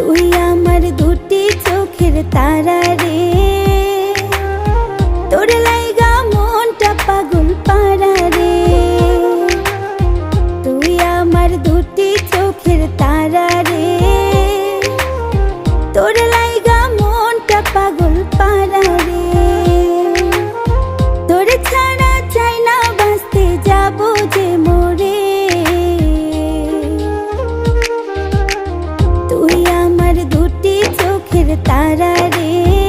তুই আমার দুটি চোখের তারা রে, তোর লাইগা মনটা পাগল পারা রে। তুই আমার দুটি চোখের তারা রে, তোর লাইগা মনটা পাগল পারা রে। তোর ছাড়া চাই না বাঁচতে যাবো যে মরে। তুই আমার দুটি চোখের তারা রে।